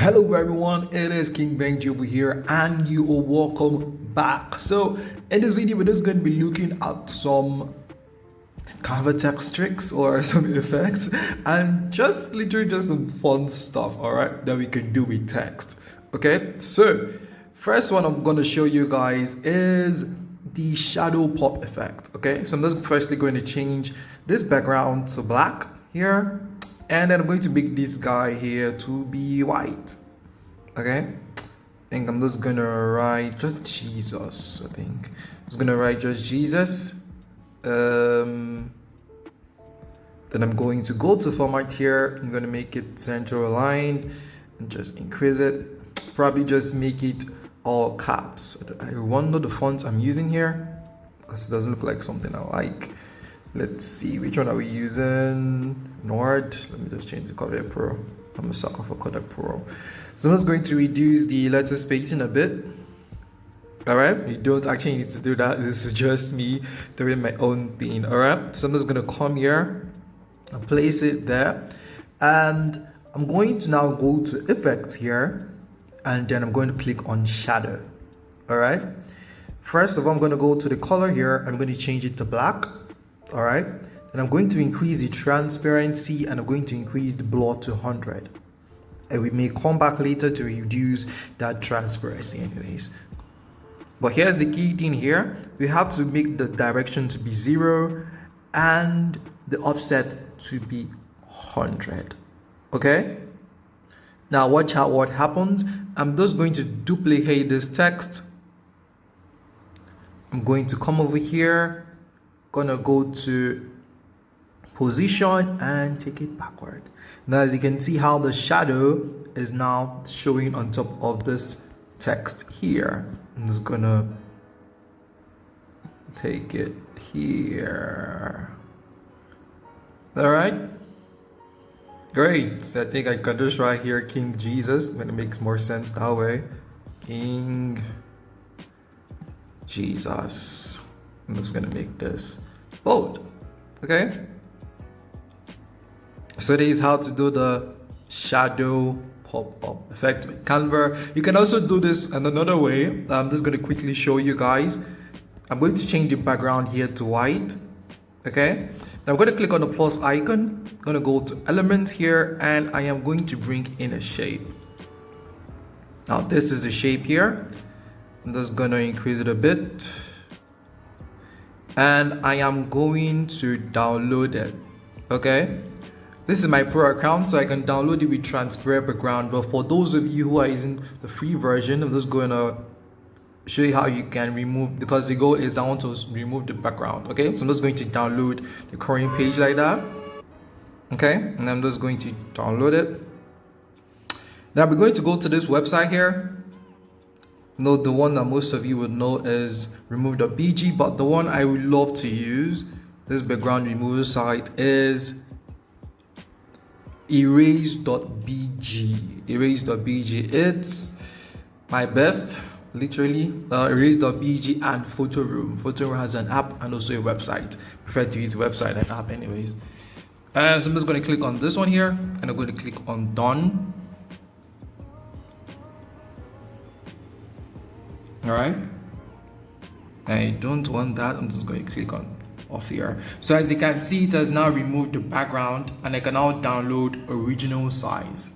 Hello everyone, it is King Benji over here and you are welcome back. So in this video we're just going to be looking at some Canva text tricks or some effects and just literally just some fun stuff, all right, that we can do with text. Okay, so first one I'm going to show you guys is the shadow pop effect. Okay, so I'm just firstly going to change this background to black here, and then I'm going to make this guy here to be white. Okay, I think I'm just gonna write just Jesus. I think I'm just gonna write just Jesus. Then I'm going to go to format here. I'm gonna make it center aligned and just increase it. Probably just make it all caps. I wonder the font I'm using here because it doesn't look like something I like. Let's see, which one are we using? Nord. Let me just change the Kodak Pro. I'm a sucker for Kodak Pro. So I'm just going to reduce the letter spacing a bit. All right, you don't actually need to do that. This is just me doing my own thing. All right, so I'm just gonna come here and place it there, and I'm going to now go to effects here, and then I'm going to click on shadow. All right, first of all, I'm going to go to the color here. I'm going to change it to black. All right, and I'm going to increase the transparency and I'm going to increase the blur to 100, and we may come back later to reduce that transparency anyways. But here's the key thing here: we have to make the direction to be 0 and the offset to be 100. Okay, now watch out what happens. I'm just going to duplicate this text. I'm going to come over here, gonna go to position and take it backward. Now as you can see how the shadow is now showing on top of this text here. I'm just gonna take it here. All right, great. So I think I can just write here King Jesus, but it makes more sense that way. King Jesus. I'm just gonna make this bold. Okay, so this is how to do the shadow pop-up effect with Canva. You can also do this in another way. I'm just going to quickly show you guys. I'm going to change the background here to white. Okay, now I'm going to click on the plus icon. I'm going to go to elements here, and I am going to bring in a shape. Now this is the shape here. I'm just going to increase it a bit, and I am going to download it. Okay, this is my pro account, so I can download it with transparent background. But for those of you who are using the free version, I'm just going to show you how you can remove, because the goal is I want to remove the background. Okay, so I'm just going to download the current page like that. Okay, and I'm just going to download it. Now we're going to go to this website here. No, the one that most of you would know is remove.bg, but the one I would love to use, this background removal site, is erase.bg. Erase.bg, it's my best, literally. Erase.bg and Photoroom. Photoroom has an app and also a website. I prefer to use the website and app anyways. So I'm just going to click on this one here, and I'm going to click on done. All right, I don't want that. I'm just going to click on off here. So as you can see, it has now removed the background, and I can now download original size.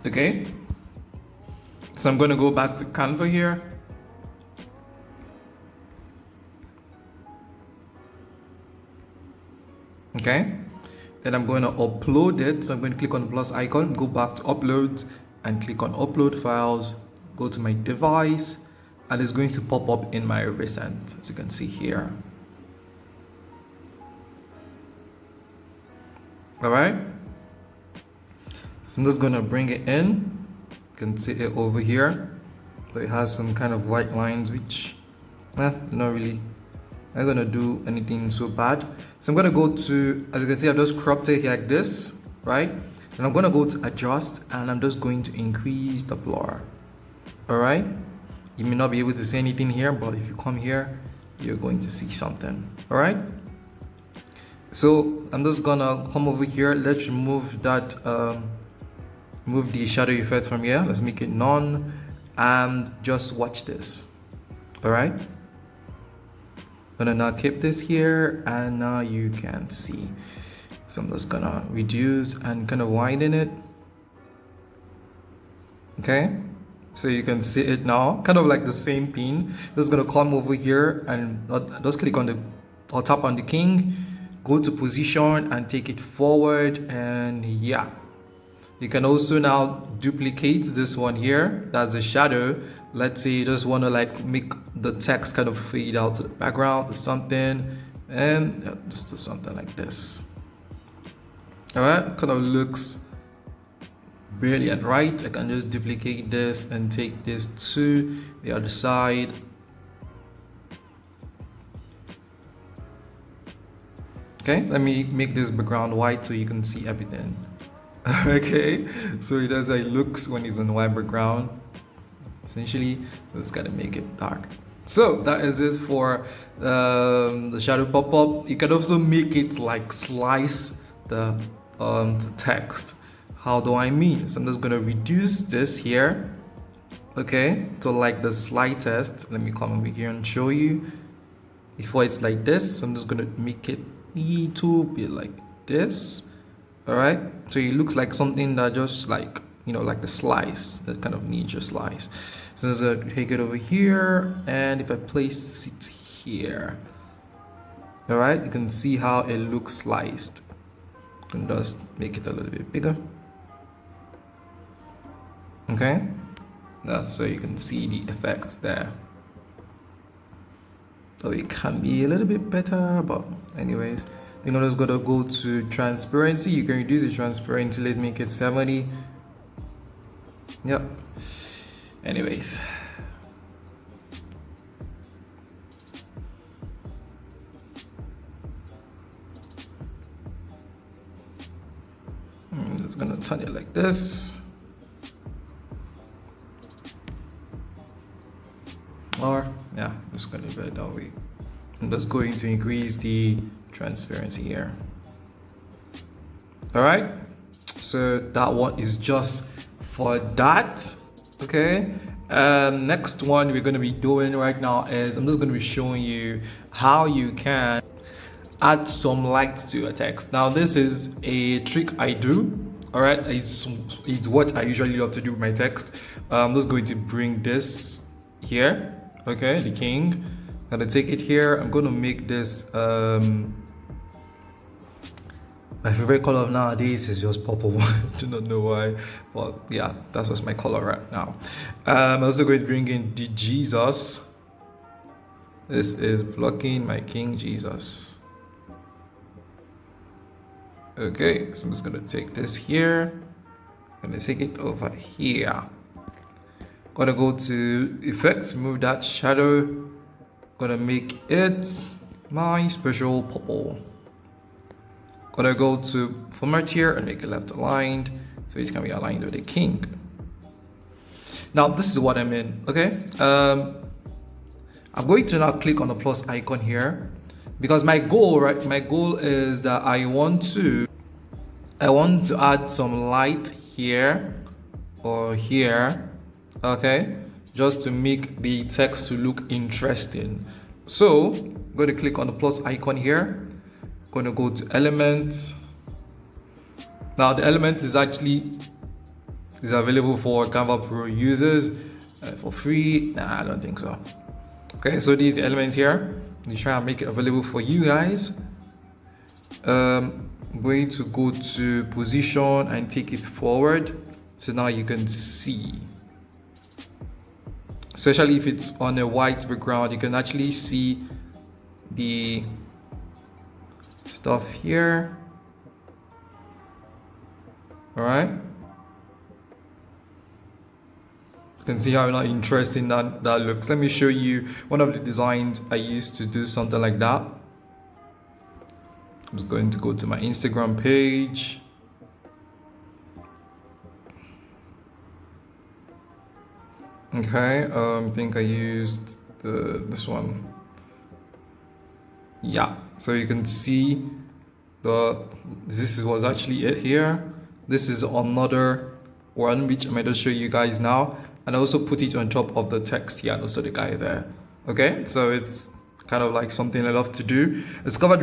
Okay, so I'm going to go back to Canva here. Okay, then I'm going to upload it. So I'm going to click on the plus icon, go back to uploads and click on upload files, go to my device, and it's going to pop up in my recent, as you can see here. All right, so I'm just going to bring it in. You can see it over here, but it has some kind of white lines, which not really I'm gonna do anything so bad. So I'm gonna go to, as you can see, I've just cropped it like this, right? And I'm gonna go to adjust, and I'm just going to increase the blur. All right, you may not be able to see anything here, but if you come here, you're going to see something. All right, so I'm just gonna come over here. Let's remove that Move the shadow effect from here. Let's make it none, and just watch this. All right. Gonna now keep this here, and now you can see. So I'm just gonna reduce and kind of widen it. Okay, so you can see it now, kind of like the same thing. Just gonna come over here and just click on the, or tap on the king, go to position and take it forward, and yeah. You can also now duplicate this one here. That's the shadow. Let's say you just want to like make the text kind of fade out to the background or something, and yeah, just do something like this. All right, kind of looks brilliant, right? I can just duplicate this and take this to the other side. Okay, let me make this background white so you can see everything. Okay, so it does it looks when it's on white background, essentially. So it's gotta make it dark. So that is it for the shadow pop-up. You can also make it like slice the text. How do I mean? So I'm just gonna reduce this here, okay, to like the slightest. Let me come over here and show you. Before it's like this, so I'm just gonna make it a little bit like this. All right, so it looks like something that just like, you know, like the slice that kind of needs your slice. So I'm just gonna take it over here, and if I place it here, all right, you can see how it looks sliced. And just make it a little bit bigger. Okay, so you can see the effects there. So it can be a little bit better, but anyways, you're just gonna go to transparency. You can reduce the transparency. Let's make it 70. Yep. Anyways, I'm just gonna turn it like this. Or yeah, just gonna do it that way. I'm just going to increase the transparency here. All right, so that one is just for that. Okay, next one we're going to be doing right now is I'm just going to be showing you how you can add some light to your text. Now this is a trick I do. All right, it's what I usually love to do with my text. I'm just going to bring this here. Okay, the king. I'm gonna take it here. I'm gonna make this my favorite color nowadays is just purple. I do not know why, but yeah, that's what's my color right now. I'm also going to bring in the Jesus. This is blocking my King Jesus. Okay, so I'm just gonna take this here. I'm gonna take it over here. Gonna go to effects, move that shadow. Gonna make it my special purple. Gonna go to format here and make it left aligned, so it can be aligned with the king. Now this is what I mean. Okay, I'm going to now click on the plus icon here because my goal, right? My goal is that I want to add some light here or here. Okay, just to make the text to look interesting. So I'm going to click on the plus icon here. I'm going to go to elements. Now the element is available for Canva Pro users for free. Nah, I don't think so. Okay, so these elements here, you try and make it available for you guys. I'm going to go to position and take it forward, so now you can see. Especially if it's on a white background, you can actually see the stuff here. All right. You can see how not interesting that looks. Let me show you one of the designs I used to do something like that. I'm just going to go to my Instagram page. Okay, I think I used this one. Yeah, so you can see this was actually it here. This is another one, which I might just show you guys now, and also put it on top of the text here and also the guy there. Okay, so it's kind of like something I love to do. I discovered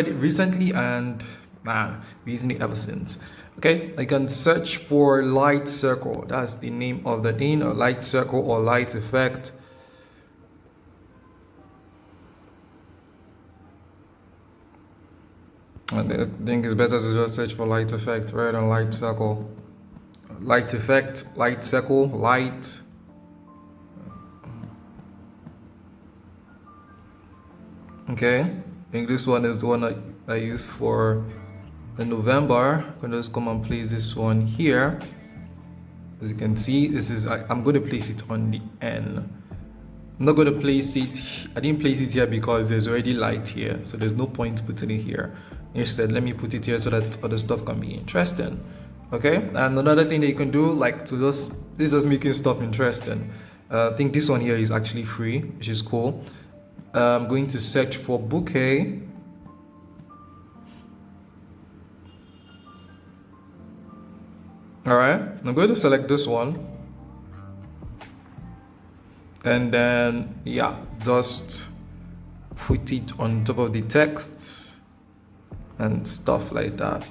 it recently, and man, been using it ever since. Okay, I can search for light circle. That's the name of the thing, or light circle or light effect. I think it's better to just search for light effect rather than light circle. Light effect, light circle, light. Okay, I think this one is the one I used for the November. I'm gonna just come and place this one here. As you can see, this is I'm going to place it on the end. I'm not going to place it, I didn't place it here because there's already light here, so there's no point putting it here. Instead, let me put it here so that other stuff can be interesting. Okay, and another thing that you can do, like to this is just making stuff interesting. I think this one here is actually free, which is cool. I'm going to search for bouquet. All right, I'm going to select this one. And then, yeah, just put it on top of the text and stuff like that.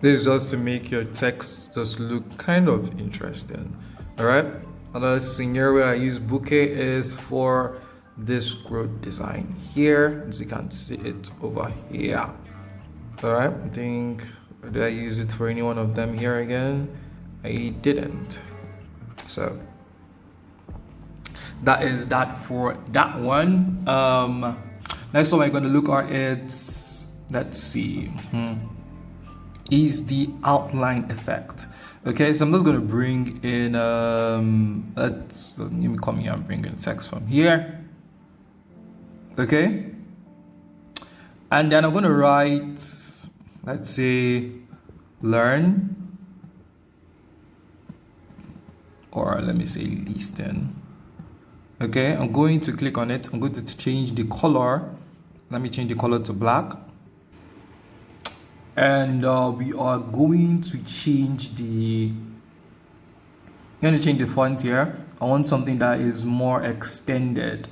This is just to make your text just look kind of interesting. All right, another scenario I use bouquet is for this growth design here, as you can see it over here. All right, I think, did I use it for any one of them here again? I didn't. So that is that for that one. Next one I'm going to look at is, let's see, is the outline effect. Okay, so I'm just going to bring in let me come here and bring in text from here. Okay, and then I'm going to write, let's say, learn, or let me say listen. Okay, I'm going to click on it. I'm going to change the color. Let me change the color to black. And we are going to change the, I'm going to change the font here. I want something that is more extended,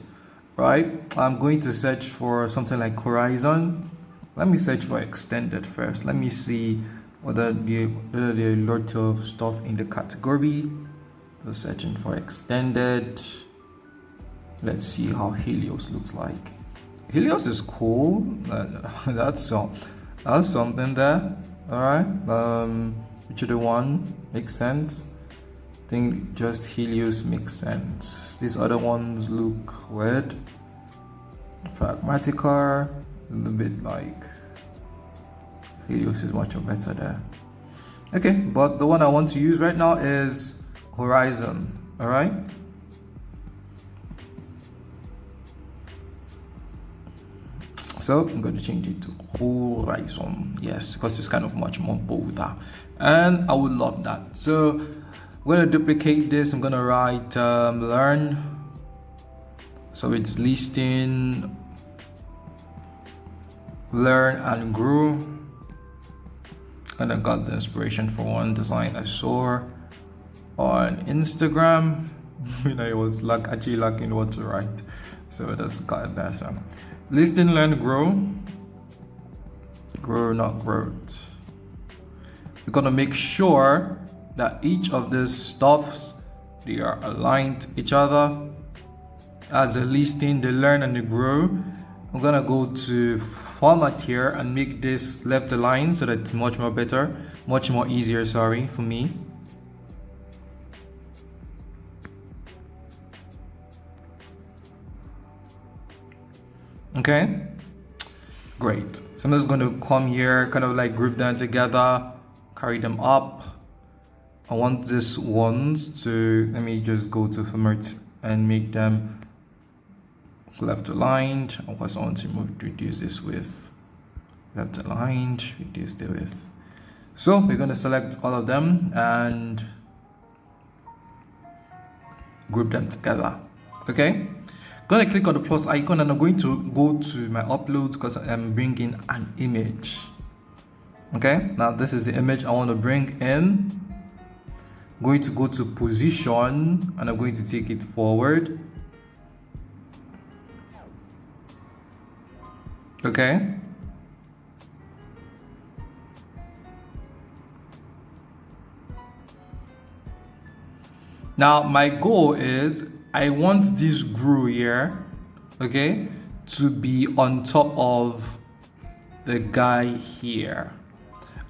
right? I'm going to search for something like horizon. Let me search for extended first. Let me see whether there are a lot of stuff in the category. So searching for extended. Let's see how Helios looks like. Helios is cool. That's something there. All right. Which other one makes sense? I think just Helios makes sense. These other ones look weird. Pragmatica, a little bit like Helios is much better there. Okay, but the one I want to use right now is horizon. All right. So I'm going to change it to horizon. Yes, because it's kind of much more bolder, and I would love that. So I'm going to duplicate this. I'm going to write learn. So it's listing, learn and grow. And I got the inspiration for one design I saw on Instagram when I was actually lacking what to write. So I just got it there. So listing, learn, grow, not growth. We're gonna make sure that each of these stuffs, they are aligned to each other. As a listing, the learn and the grow, I'm gonna go to format here and make this left aligned so that it's much more better, much more easier, sorry, for me. Okay, great. So I'm just going to come here, kind of like group them together, carry them up. I want these ones to, let me just go to format and make them left aligned. Of course, I want to reduce this width. Left aligned, reduce the width. So we're going to select all of them and group them together. Okay. Gonna click on the plus icon and I'm going to go to my uploads because I'm bringing an image. Okay, now this is the image I want to bring in. I'm going to go to position and I'm going to take it forward. Okay. Now my goal is I want this groove here, okay, to be on top of the guy here.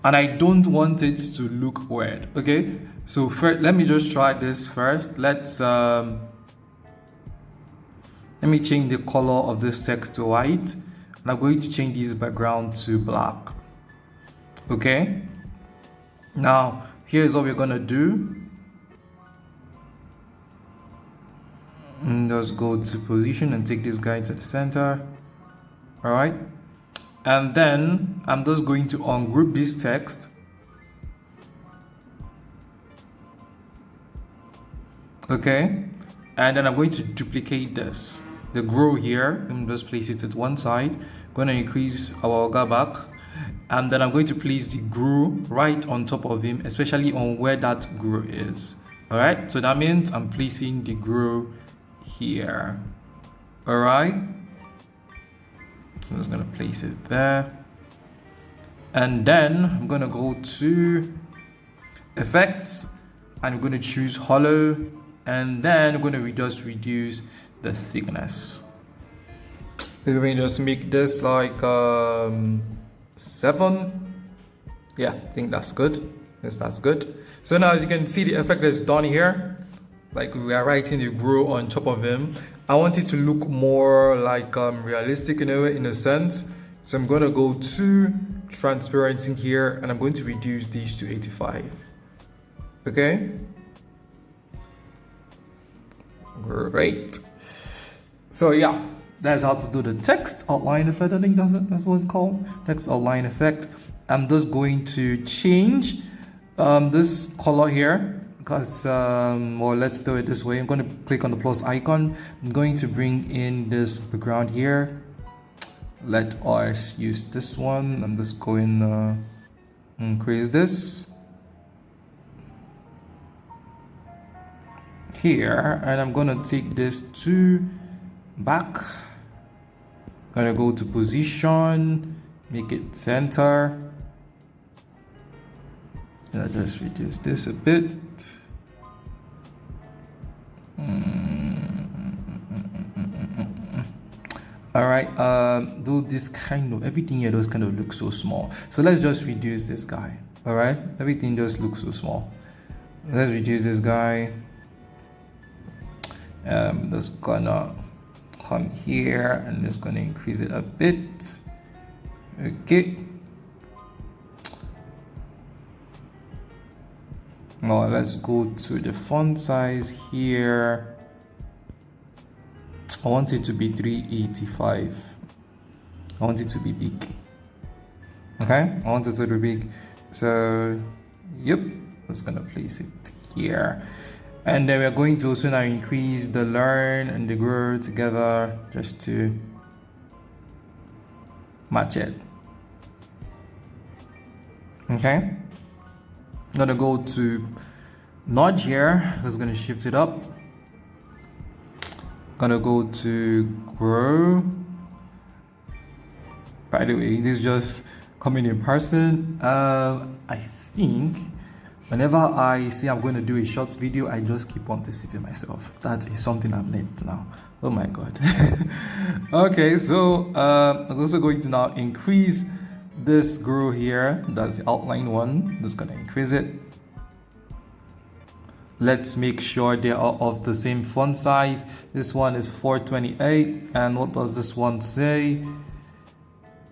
And I don't want it to look weird, okay? So first, let me just try this first. Let me change the color of this text to white. And I'm going to change this background to black. Okay? Now, here's what we're gonna do. And just go to position and take this guy to the center. All right? And then I'm just going to ungroup this text. Okay? And then I'm going to duplicate this. The grow here, I'm just place it at one side. I'm going to increase our Oga back. And then I'm going to place the grow right on top of him, especially on where that grow is. All right? So that means I'm placing the grow here. All right? So I'm just going to place it there. And then I'm going to go to effects and I'm going to choose hollow. And then I'm going to just reduce the thickness. We're going to just make this like 7. Yeah, I think that's good. Yes, that's good. So now as you can see, the effect is done here. Like we are writing the grow on top of him. I want it to look more like realistic in a way, in a sense. So I'm going to go to transparency here and I'm going to reduce these to 85. Okay. Great. So yeah, that's how to do the text outline effect. I think that's what it's called. Text outline effect. I'm just going to change this color here because well, let's do it this way. I'm going to click on the plus icon. I'm going to bring in this background here. Let us use this one. I'm just going to increase this here, and I'm gonna take this to back. Gonna go to position, make it center. I'll just reduce this a bit. All right, do this kind of, everything here does kind of look so small. So let's just reduce this guy. All right, everything just looks so small. Let's reduce this guy. Just gonna come here and just gonna increase it a bit. Okay. Now let's go to the font size here. I want it to be 385. I want it to be big. Okay, I want it to be big. So, yep, just gonna place it here. And then we're going to also now increase the learn and the grow together just to match it. Okay. I'm gonna go to nudge here. I'm just gonna shift it up. Gonna go to grow. By the way, this is just coming in person. I think whenever I say I'm going to do a short video, I just keep on deceiving myself. That is something I've learned now. Oh my god. Okay, so I'm also going to now increase this grow here. That's the outline one. I'm just gonna increase it. Let's make sure they are of the same font size. This one is 428, and what does this one say?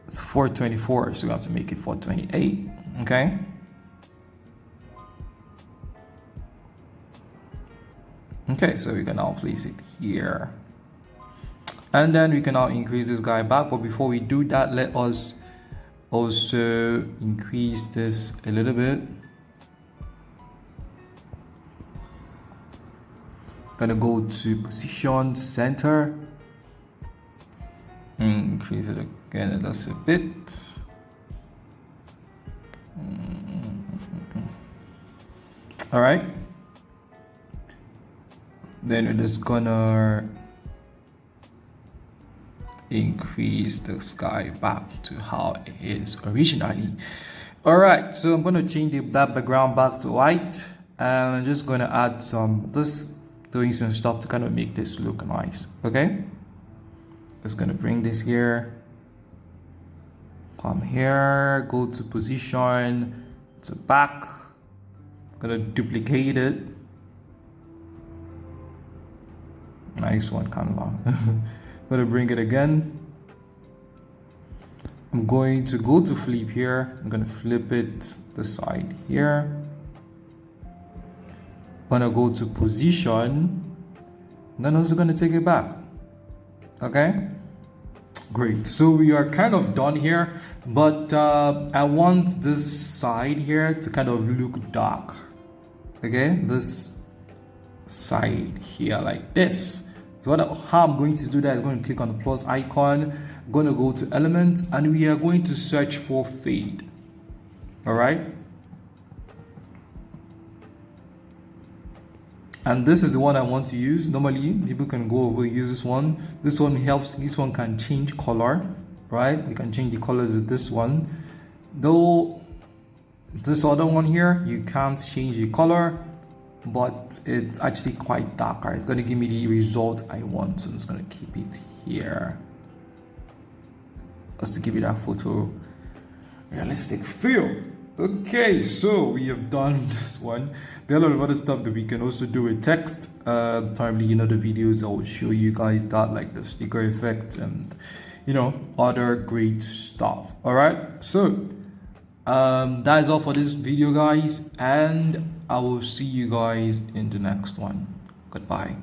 It's 424, so we have to make it 428. Okay. Okay, so we can now place it here. And then we can now increase this guy back. But before we do that, let us also increase this a little bit. Gonna go to position center. Increase it again just a bit. All right. Then we're just gonna increase the sky back to how it is originally. All right, so I'm gonna change that background back to white, and I'm just gonna add doing some stuff to kind of make this look nice. Okay, just gonna bring this here, come here, go to position, to back, gonna duplicate it. Nice one, Canva. Gonna bring it again. I'm going to go to flip here. I'm gonna flip it the side here. Gonna go to position. Then also gonna take it back. Okay, great. So we are kind of done here, but I want this side here to kind of look dark. Okay, this side here like this. So how I'm going to do that is going to click on the plus icon, going to go to element, and we are going to search for fade. All right, and this is the one I want to use. Normally people can go over and use this one. This one helps. This one can change color, right? You can change the colors of this one, though this other one here you can't change the color, but it's actually quite darker. It's going to give me the result I want, so I'm just going to keep it here just to give you that photo realistic feel. Okay, so we have done this one. There are a lot of other stuff that we can also do with text. Probably in other videos I will show you guys that, like the sticker effect and other great stuff. All right, so that is all for this video, guys, and I will see you guys in the next one. Goodbye.